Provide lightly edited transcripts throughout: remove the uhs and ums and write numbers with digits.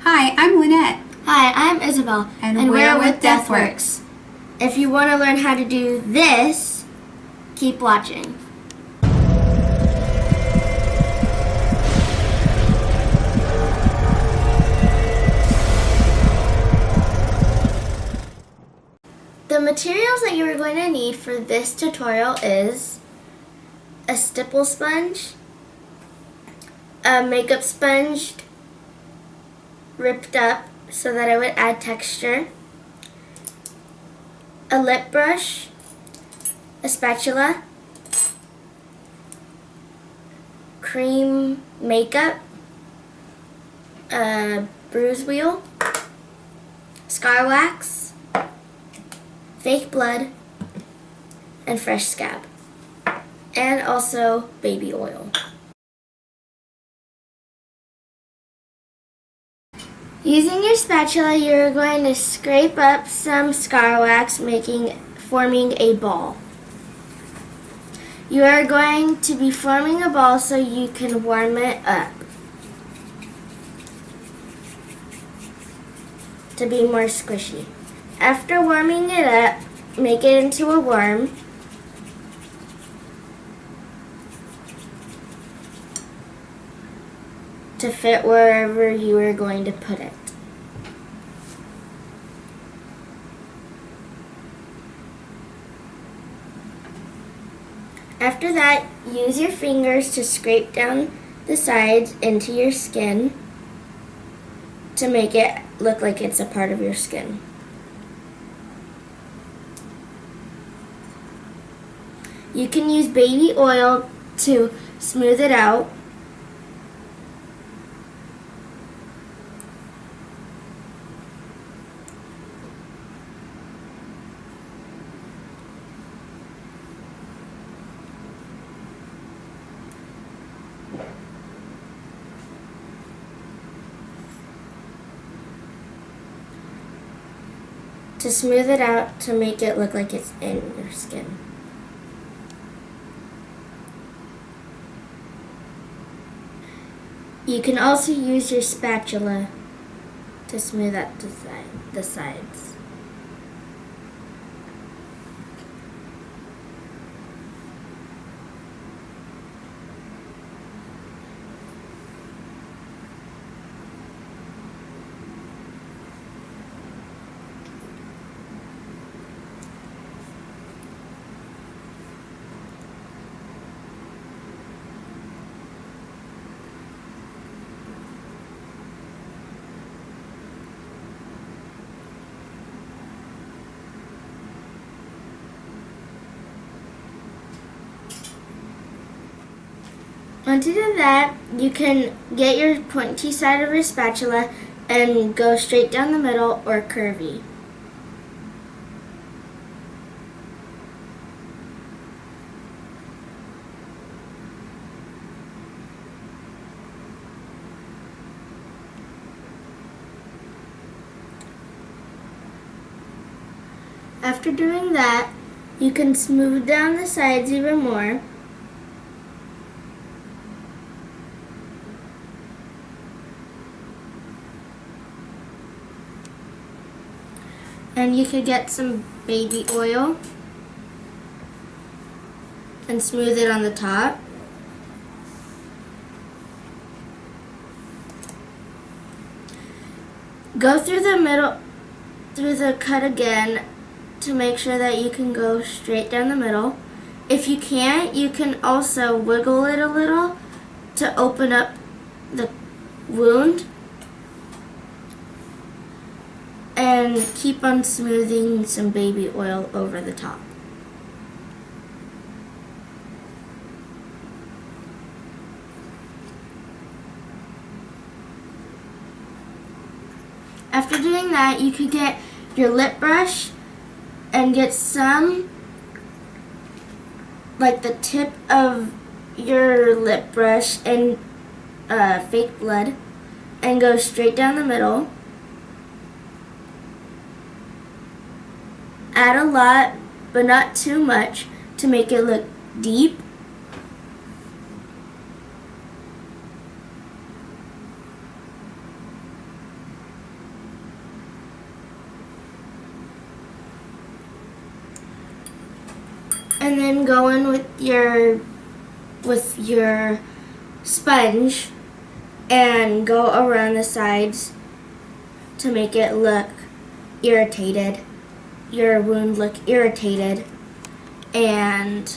Hi, I'm Lynette. Hi, I'm Isabel, And we're with Deathworkz. If you want to learn how to do this, keep watching. The materials that you are going to need for this tutorial is a stipple sponge, a makeup sponge ripped up so that it would add texture, a lip brush, a spatula, cream makeup, a bruise wheel, scar wax, fake blood, and fresh scab, and also baby oil. Using your spatula, you're going to scrape up some scar wax, forming a ball. You are going to be forming a ball so you can warm it up to be more squishy. After warming it up, make it into a worm. To fit wherever you are going to put it. After that, use your fingers to scrape down the sides into your skin to make it look like it's a part of your skin. You can use baby oil to smooth it out. To smooth it out to make it look like it's in your skin. You can also use your spatula to smooth out the sides. Once you do that, you can get your pointy side of your spatula and go straight down the middle or curvy. After doing that, you can smooth down the sides even more. And you could get some baby oil and smooth it on the top. Go through the middle, through the cut again to make sure that you can go straight down the middle. If you can't, you can also wiggle it a little to open up the wound. And keep on smoothing some baby oil over the top. After doing that, you could get your lip brush and get some, like the tip of your lip brush and fake blood, and go straight down the middle. Add a lot, but not too much, to make it look deep. And then go in with your sponge and go around the sides to make it look irritated. Your wound look irritated and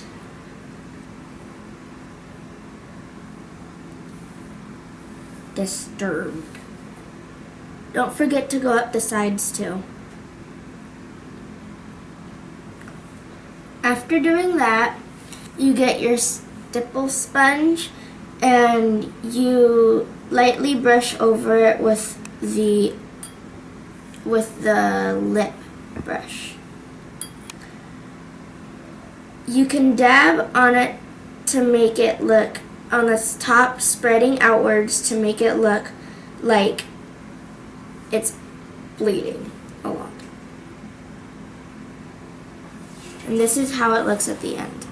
disturbed. Don't forget to go up the sides too. After doing that, you get your stipple sponge and you lightly brush over it with the lip brush. You can dab on it to make it look on the top, spreading outwards to make it look like it's bleeding a lot. And this is how it looks at the end.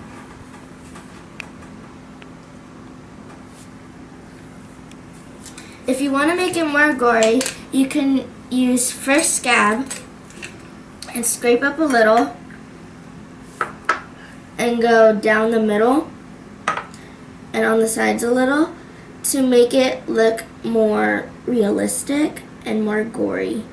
If you want to make it more gory, you can use fresh scab and scrape up a little and go down the middle and on the sides a little to make it look more realistic and more gory.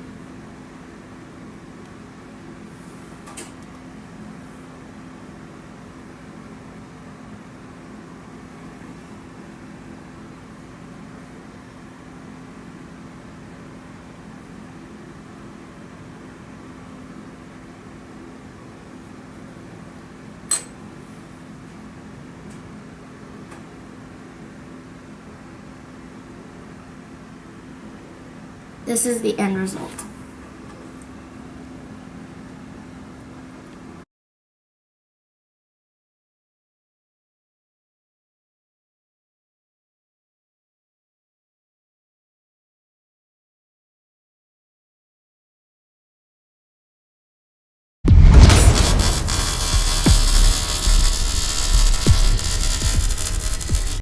This is the end result.